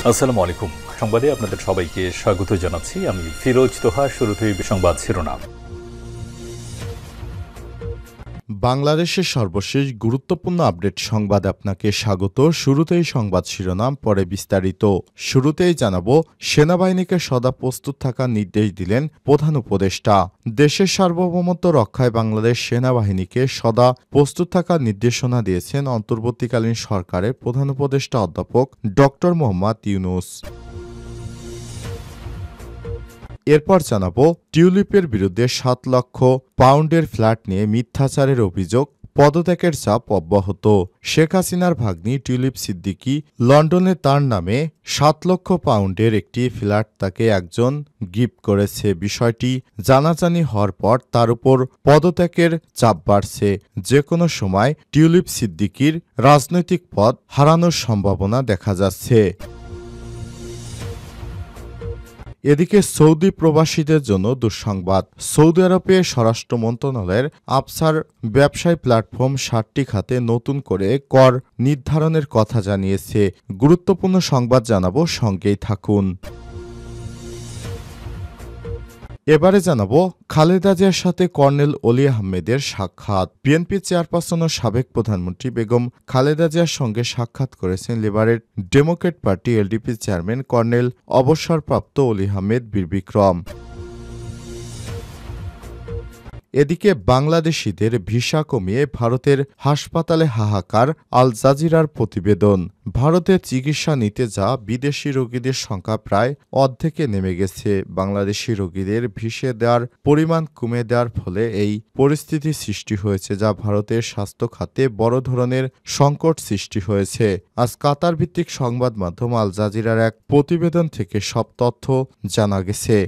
আসসালামু আলাইকুম। সংবাদে আপনাদের সবাইকে স্বাগত জানাচ্ছি। আমি ফিরোজ তোহা। শুরুতেই সংবাদ শিরোনাম। বাংলাদেশের সর্বশেষ গুরুত্বপূর্ণ আপডেট সংবাদ আপনাকে স্বাগত। শুরুতেই সংবাদ শিরোনাম, পরে বিস্তারিত। শুরুতেই জানাবো, সেনাবাহিনীকে সদা প্রস্তুত থাকার নির্দেশ দিলেন প্রধান উপদেষ্টা। দেশের সার্বভৌমত্ব রক্ষায় বাংলাদেশ সেনাবাহিনীকে সদা প্রস্তুত থাকার নির্দেশনা দিয়েছেন অন্তর্বর্তীকালীন সরকারের প্রধান উপদেষ্টা অধ্যাপক ডক্টর মোহাম্মদ ইউনূস। এরপর জানাবো, টিউলিপের বিরুদ্ধে ৭ লক্ষ পাউন্ডের ফ্ল্যাট নিয়ে মিথ্যাচারের অভিযোগ, পদত্যাগের চাপ অব্যাহত। শেখ হাসিনার ভাগ্নি টিউলিপ সিদ্দিকী লন্ডনে তার নামে ৭ লক্ষ পাউন্ডের একটি ফ্ল্যাট তাকে একজন গিফট করেছে। বিষয়টি জানাজানি হওয়ার পর তার উপর পদত্যাগের চাপ বাড়ছে। যে কোনো সময় টিউলিপ সিদ্দিকীর রাজনৈতিক পদ হারানোর সম্ভাবনা দেখা যাচ্ছে। এদিকে সৌদি প্রবাসীদের জন্য দুঃসংবাদ। সৌদি আরবে স্বরাষ্ট্র মন্ত্রণালয়ের আফসার ব্যবসায় প্ল্যাটফর্ম ৬০টি খাতে নতুন করে কর নির্ধারণের কথা জানিয়েছে। গুরুত্বপূর্ণ সংবাদ জানাবো, সঙ্গেই থাকুন। এবারে জানাবো, খালেদা জিয়ার সাথে কর্নেল অলি আহমেদের সাক্ষাৎ। বিএনপি চেয়ারপারসন ও সাবেক প্রধানমন্ত্রী বেগম খালেদা জিয়ার সঙ্গে সাক্ষাৎ করেছেন liberal democrat party LDP chairman colonel অবসরপ্রাপ্ত অলি আহমেদ বীর বিক্রম। এদিকে বাংলাদেশিদের ভিসা কমিয়ে ভারতের হাসপাতালে হাহাকার, আল জাজিরার প্রতিবেদন। ভারতে চিকিৎসা নিতে যা বিদেশি রোগীদের সংখ্যা প্রায় অর্ধেকে নেমে গেছে। বাংলাদেশি রোগীদের ভিসা দেওয়ার পরিমাণ কমে দেওয়ার ফলে এই পরিস্থিতি সৃষ্টি হয়েছে, যা ভারতের স্বাস্থ্য খাতে বড় ধরনের সংকট সৃষ্টি হয়েছে। আজ কাতার ভিত্তিক সংবাদ মাধ্যম আল জাজিরার এক প্রতিবেদন থেকে সব তথ্য জানা গেছে।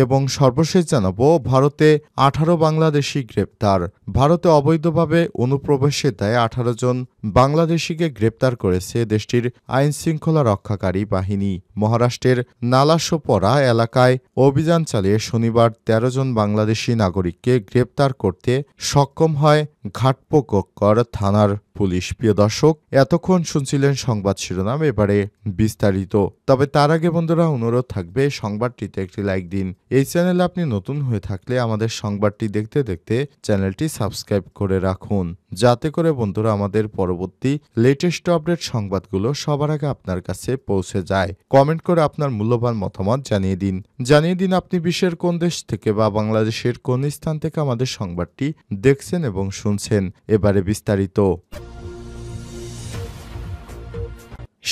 এবং সর্বশেষ জানাবো, ভারতে ১৮ বাংলাদেশি গ্রেপ্তার। ভারতে অবৈধভাবে অনুপ্রবেশের দায়ে ১৮ জন বাংলাদেশিকে গ্রেপ্তার করেছে দেশটির আইনশৃঙ্খলা রক্ষাকারী বাহিনী। মহারাষ্ট্রের নালাসোপরা এলাকায় অভিযান চালিয়ে শনিবার ১৩ জন বাংলাদেশি নাগরিককে গ্রেপ্তার করতে সক্ষম হয় ঘাটপোকর থানার পুলিশ। প্রিয় দর্শক, এতক্ষণ শুনছিলেন সংবাদ শিরোনাম, এবারে বিস্তারিত। তবে তার আগে বন্ধুরা, অনুরোধ থাকবে সংবাদটিতে একটি লাইক দিন। এই চ্যানেলে আপনি নতুন হয়ে থাকলে আমাদের সংবাদটি দেখতে দেখতে চ্যানেলটি সাবস্ক্রাইব করে রাখুন, যাতে করে বন্ধুরা আমাদের পরবর্তী লেটেস্ট আপডেট সংবাদগুলো সবার আগে আপনার কাছে পৌঁছে যায়। কমেন্ট করে আপনার মূল্যবান মতামত জানিয়ে দিন আপনি বিশ্বের কোন দেশ থেকে বা বাংলাদেশের কোন স্থান থেকে আমাদের সংবাদটি দেখছেন এবং শুনছেন। এবারে বিস্তারিত।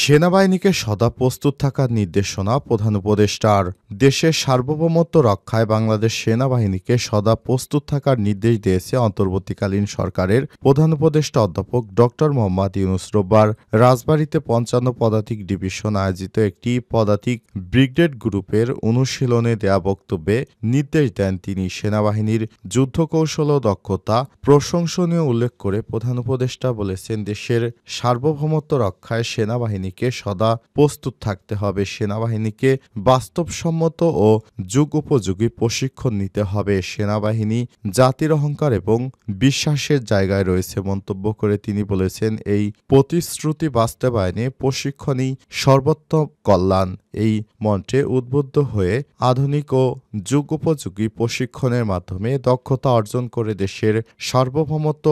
সেনাবাহিনীকে সদা প্রস্তুত থাকার নির্দেশনা প্রধান উপদেষ্টার। দেশের সার্বভৌমত্ব রক্ষায় বাংলাদেশ সেনাবাহিনীকে সদা প্রস্তুত থাকার নির্দেশ দিয়েছে অন্তর্বর্তীকালীন সরকারের প্রধান উপদেষ্টা অধ্যাপক ডক্টর মোহাম্মদ ইউনূস। রোববার রাজবাড়ীতে ৫৫ পদাতিক ডিভিশন আয়োজিত একটি পদাতিক ব্রিগেড গ্রুপের অনুশীলনে দেয়া বক্তব্যে নির্দেশ দেন তিনি। সেনাবাহিনীর যুদ্ধকৌশল ও দক্ষতা প্রশংসনীয় উল্লেখ করে প্রধান উপদেষ্টা বলেছেন, দেশের সার্বভৌমত্ব রক্ষায় সেনাবাহিনীকে সদা প্রস্তুত থাকতে হবে। সেনাবাহিনীকে বাস্তবসম্মত ও যুগোপযোগী প্রশিক্ষণ নিতে হবে। সেনাবাহিনী জাতির অহংকার এবং বিশ্বাসের জায়গায় রয়েছে মন্তব্য করে তিনি বলেছেন, এই প্রতিশ্রুতি বাস্তবায়নে প্রশিক্ষণই সর্বোত্তম কল্যাণ। এই মন্ত্রে উদ্বুদ্ধ হয়ে আধুনিক ও যুগোপযোগী প্রশিক্ষণের মাধ্যমে দক্ষতা অর্জন করে দেশের সার্বভৌমত্ব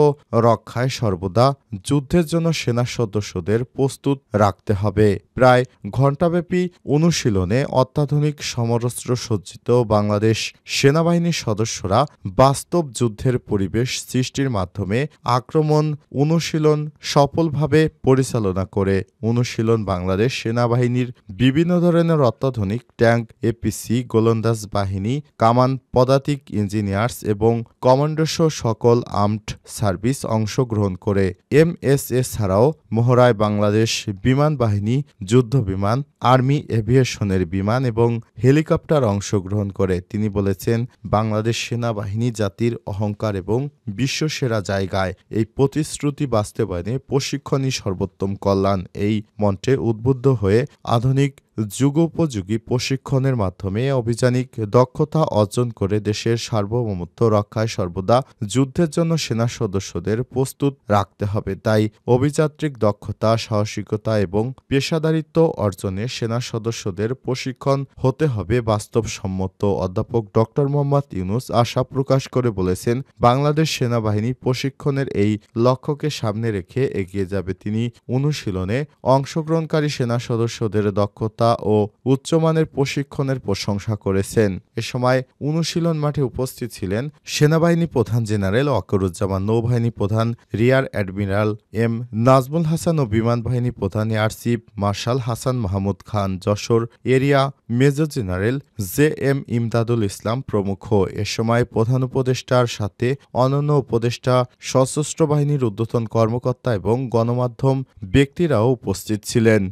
রক্ষায় সর্বদা যুদ্ধের জন্য সেনা সদস্যদের প্রস্তুত রাখতে হবে। প্রায় ঘণ্টাব্যাপী অনুশীলনে অত্যাধুনিক সমরাস্ত্র সজ্জিত বাংলাদেশ সেনাবাহিনীর সদস্যরা বাস্তব যুদ্ধের পরিবেশ সৃষ্টির মাধ্যমে আক্রমণ অনুশীলন সফলভাবে পরিচালনা করে। অনুশীলন বাংলাদেশ সেনাবাহিনীর বিভিন্ন ধরনের অত্যাধুনিক ট্যাঙ্ক, এপিসি, গোলন্দাজ বাহিনী, কামান, পদাতিক ইঞ্জিনিয়ার্স এবং কমান্ডোসহ সকল আর্মড সার্ভিস অংশগ্রহণ করে। এমএসএ ছাড়াও মহড়ায় বাংলাদেশ বিমান বাহিনী, যুদ্ধ বিমান, আর্মি এভিয়েশনের বিমান এবং হেলিকপ্টার অংশগ্রহণ করে। তিনি বলেছেন, বাংলাদেশ সেনাবাহিনী জাতির অহংকার এবং বিশ্বসেরা জায়গায়। এই প্রতিশ্রুতি বাস্তবায়নে প্রশিক্ষণই সর্বোত্তম কল্যাণ। এই মন্ত্রে উদ্বুদ্ধ হয়ে আধুনিক যুগোপযোগী প্রশিক্ষণের মাধ্যমে অভিযানিক দক্ষতা অর্জন করে দেশের সার্বভৌমত্ব রক্ষায় সর্বদা যুদ্ধের জন্য সেনা সদস্যদের প্রস্তুত রাখতে হবে। তাই অভিযাত্রিক দক্ষতা, সাহসিকতা এবং পেশাদারিত্ব অর্জনে সেনা সদস্যদের প্রশিক্ষণ হতে হবে বাস্তবসম্মত। অধ্যাপক ডক্টর মোহাম্মদ ইউনূস আশা প্রকাশ করে বলেছেন, বাংলাদেশ সেনাবাহিনী প্রশিক্ষণের এই লক্ষ্যকে সামনে রেখে এগিয়ে যাবে। তিনি অনুশীলনে অংশগ্রহণকারী সেনা সদস্যদের দক্ষতা ও উচ্চমানের প্রশিক্ষণের প্রশংসা করেছেন। এ সময় অনুশীলন মাঠে উপস্থিত ছিলেন সেনাবাহিনী প্রধান জেনারেল ওয়াকারুজ্জামান, নৌবাহিনী প্রধান rear admiral M Nazmul Hasan ও বিমান বাহিনী প্রধান air chief marshal Hasan Mahmud Khan, Jessore area major general J M Imdadul Islam প্রমুখ। এ সময় প্রধান উপদেষ্টার সাথে অন্যান্য উপদেষ্টা, সশস্ত্র বাহিনীর ঊর্ধ্বতন কর্মকর্তা এবং গণমাধ্যম ব্যক্তিরাও উপস্থিত ছিলেন।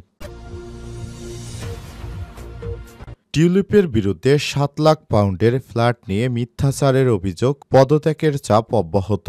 টিউলিপের বিরুদ্ধে ৭ লাখ পাউন্ডের ফ্ল্যাট নিয়ে মিথ্যাচারের অভিযোগ, পদত্যাগের চাপ অব্যাহত।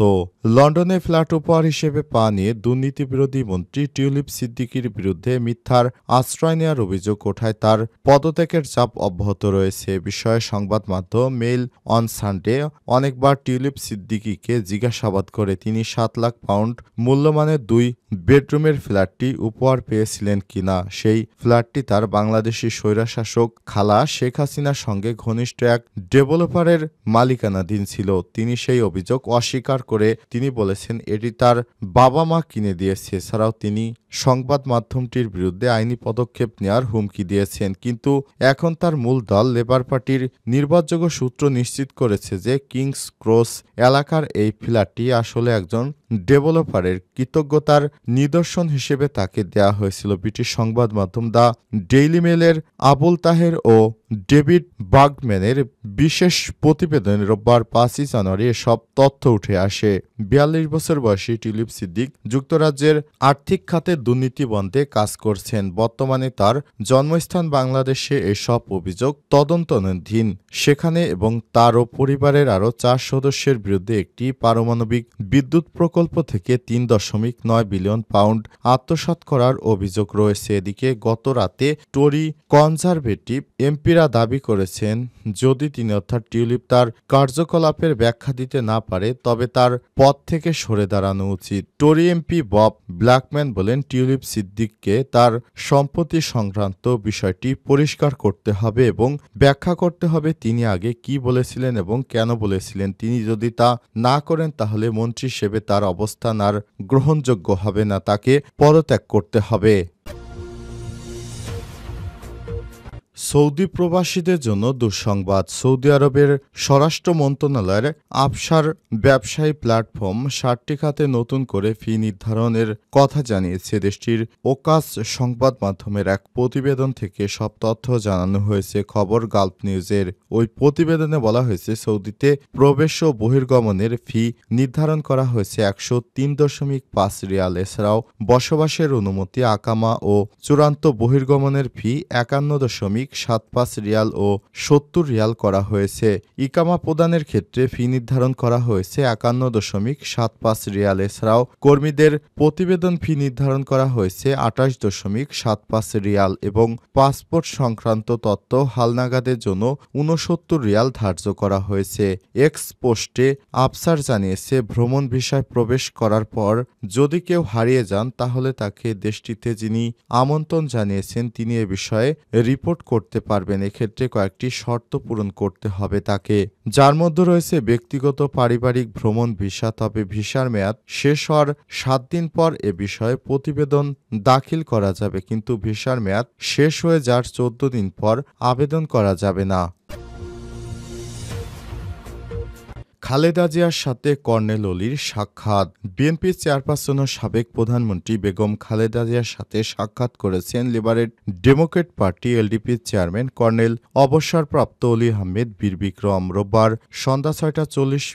লন্ডনে ফ্ল্যাট উপহার হিসেবে পাওয়া নিয়ে দুর্নীতিবিরোধী মন্ত্রী টিউলিপ সিদ্দিকীর বিরুদ্ধে মিথ্যার আশ্রয় নেওয়ার অভিযোগ ওঠায় তার পদত্যাগের চাপ অব্যাহত রয়েছে। বিষয়ে সংবাদ মাধ্যম মেইল অন সানডে অনেকবার টিউলিপ সিদ্দিকীকে জিজ্ঞাসাবাদ করে তিনি ৭ লাখ পাউন্ড মূল্যমানের 2 বেডরুমের ফ্ল্যাটটি উপহার পেয়েছিলেন কিনা। সেই ফ্ল্যাটটি তার বাংলাদেশি স্বৈরশাসক খালা শেখ হাসিনার সঙ্গে ঘনিষ্ঠ এক ডেভেলপারের মালিকানাধীন ছিল। তিনি সেই অভিযোগ অস্বীকার করে তিনি বলেছেন এটি তার বাবা মা কিনে দিয়েছে। এছাড়াও তিনি সংবাদ মাধ্যমটির বিরুদ্ধে আইনি পদক্ষেপ নেওয়ার হুমকি দিয়েছেন। কিন্তু এখন তার মূল দল লেবার পার্টির নির্ভরযোগ্য সূত্র নিশ্চিত করেছে যে কিংস ক্রস এলাকার এই ফ্ল্যাটটি আসলে একজন ডেভেলপারের কৃতজ্ঞতার নিদর্শন হিসেবে তাকে দেয়া হয়েছিল। ব্রিটিশ সংবাদ মাধ্যম দ্য ডেইলি মেলের আবুল তাহের ও ডেভিড বার্গম্যানের বিশেষ প্রতিবেদনে রোববার ৫ই জানুয়ারি এসব তথ্য উঠে আসে। ৪২ বছর বয়সী টিউলিপ সিদ্দিক যুক্তরাজ্যের আর্থিক খাতে দুর্নীতি বন্ধে কাজ করছেন। বর্তমানে তার জন্মস্থান বাংলাদেশে এসব অভিযোগ তদন্তাধীন। সেখানে এবং তার ও পরিবারের আরও ৪ সদস্যের বিরুদ্ধে একটি পারমাণবিক বিদ্যুৎ প্রকল্প থেকে ৩.৯ বিলিয়ন পাউন্ড আত্মসাৎ করার অভিযোগ রয়েছে। এদিকে গত রাতে টরি কনজারভেটিভ এমপিরা দাবি করেছেন যদি তিনি অর্থাৎ টিউলিপ তার কার্যকলাপের ব্যাখ্যা দিতে না পারে তবে তার পদ থেকে সরে দাঁড়ানো উচিত। টরি এমপি বব ব্ল্যাকম্যান বলেন, টিউলিপ সিদ্দিককে তার সম্পত্তি সংক্রান্ত বিষয়টি পরিষ্কার করতে হবে এবং ব্যাখ্যা করতে হবে তিনি আগে কি বলেছিলেন এবং কেন বলেছিলেন। তিনি যদি তা না করেন তাহলে মন্ত্রী হিসেবে তার অবস্থান আর গ্রহণযোগ্য হবে না, তাকে পদত্যাগ করতে হবে। সৌদি প্রবাসীদের জন্য দুঃসংবাদ। সৌদি আরবের স্বরাষ্ট্র মন্ত্রণালয়ের আফসার ব্যবসায়ী প্ল্যাটফর্ম ৬০টি খাতে নতুন করে ফি নির্ধারণের কথা জানিয়েছে। দেশটির ওকাস সংবাদ মাধ্যমের এক প্রতিবেদন থেকে সব তথ্য জানানো হয়েছে। খবর গালফ নিউজের। ওই প্রতিবেদনে বলা হয়েছে সৌদিতে প্রবেশ ও বহির্গমনের ফি নির্ধারণ করা হয়েছে ১০৩.৫ রিয়াল। এছাড়াও বসবাসের অনুমতি, আকামা ও চূড়ান্ত বহির্গমনের ফি ৫১.৭৫ রিয়াল ও ৭০ রিয়াল করা হয়েছে। ইকামা প্রদানের ক্ষেত্রে ফি নির্ধারণ করা হয়েছে ৫১.৭৫ রিয়াল। এছাড়াও কর্মীদের প্রতিবেদন ফি নির্ধারণ করা হয়েছে ২৮.৭৫ রিয়াল এবং পাসপোর্ট সংক্রান্ত তথ্য হালনাগাদের জন্য ৬৯ রিয়াল ধার্য করা হয়েছে। এক্স পোস্টে আফসার জানিয়েছে, ভ্রমণ ভিসায় প্রবেশ করার পর যদি কেউ হারিয়ে যান তাহলে তাকে দেশটিতে যিনি আমন্ত্রণ জানিয়েছেন তিনি এ বিষয়ে রিপোর্ট করতে পারবেন। এক্ষেত্রে কয়েকটি শর্ত পূরণ করতে হবে তাকে, যার মধ্যে রয়েছে ব্যক্তিগত পারিবারিক ভ্রমণ ভিসা। তবে ভিসার মেয়াদ শেষ হওয়ার ৭ দিন পর এ বিষয়ে প্রতিবেদন দাখিল করা যাবে, কিন্তু ভিসার মেয়াদ শেষ হয়ে যাওয়ার ১৪ দিন পর আবেদন করা যাবে না। খালেদা জিয়ার সাথে কর্নেল অলির সাক্ষাৎ। বিএনপি চেয়ারপারসন ও সাবেক প্রধানমন্ত্রী বেগম খালেদা জিয়ার সাথে সাক্ষাৎ করেছেন লিবারেল ডেমোক্রেট পার্টি এলডিপির চেয়ারম্যান কর্নেল অবসরপ্রাপ্ত অলি আহমেদ বীর বিক্রম। রোববার সন্ধ্যা ৬টা ৪০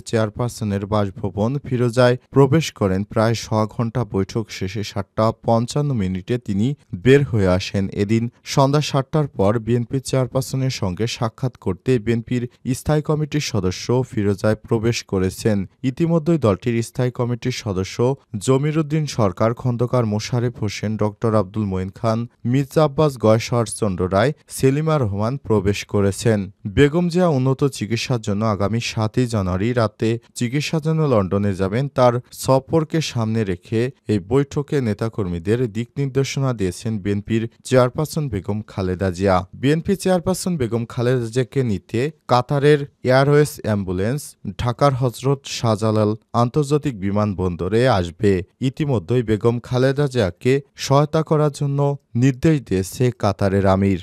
চেয়ারপারসনের বাসভবন ফিরোজায় প্রবেশ করেন। প্রায় ৬ ঘণ্টা বৈঠক শেষে ৭টা ৫৫ তিনি বের হয়ে আসেন। এদিন সন্ধ্যা ৭টার পর বিএনপি চেয়ারপারসনের সঙ্গে সাক্ষাৎ করতে বিএনপির স্থায়ী কমিটির সদস্য ফিরোজায় প্রবেশ করেছেন। ইতিমধ্যেই দলটির স্থায়ী কমিটির সদস্য জমির উদ্দিন সরকার, খন্দকার মোশারেফ হোসেন, ডক্টর আব্দুল মঈন খান, মির্জা আব্বাস, গয়েশ্বরচন্দ্র রায়, সেলিমা রহমান প্রবেশ করেছেন। বেগম জিয়া উন্নত চিকিৎসার জন্য আগামী 7ই জানুয়ারি রাতে চিকিৎসার জন্য লন্ডনে যাবেন। তার সফরকে সামনে রেখে এই বৈঠকে নেতাকর্মীদের দিক নির্দেশনা দিয়েছেন বিএনপির chairperson Begum Khaleda Zia. BNP chairperson Begum Khaleda জিয়াকে নিতে কাতারের এয়ারওয়েজ অ্যাম্বুলেন্স ঢাকার হজরত শাহজালাল আন্তর্জাতিক বিমানবন্দরে আসবে। ইতিমধ্যেই বেগম খালেদা জিয়াকে সহায়তা করার জন্য নির্দেশ দিয়েছে কাতারের আমির।